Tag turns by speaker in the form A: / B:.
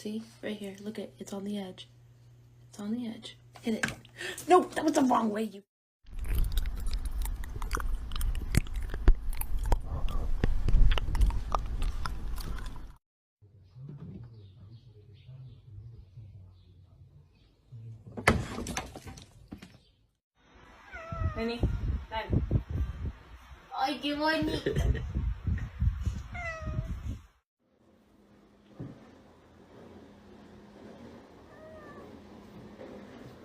A: See? Right here. Look at it's on the edge. It's on the edge. Hit it. No, that was the wrong way, you. Nani? Nani? Ay, qué bonito.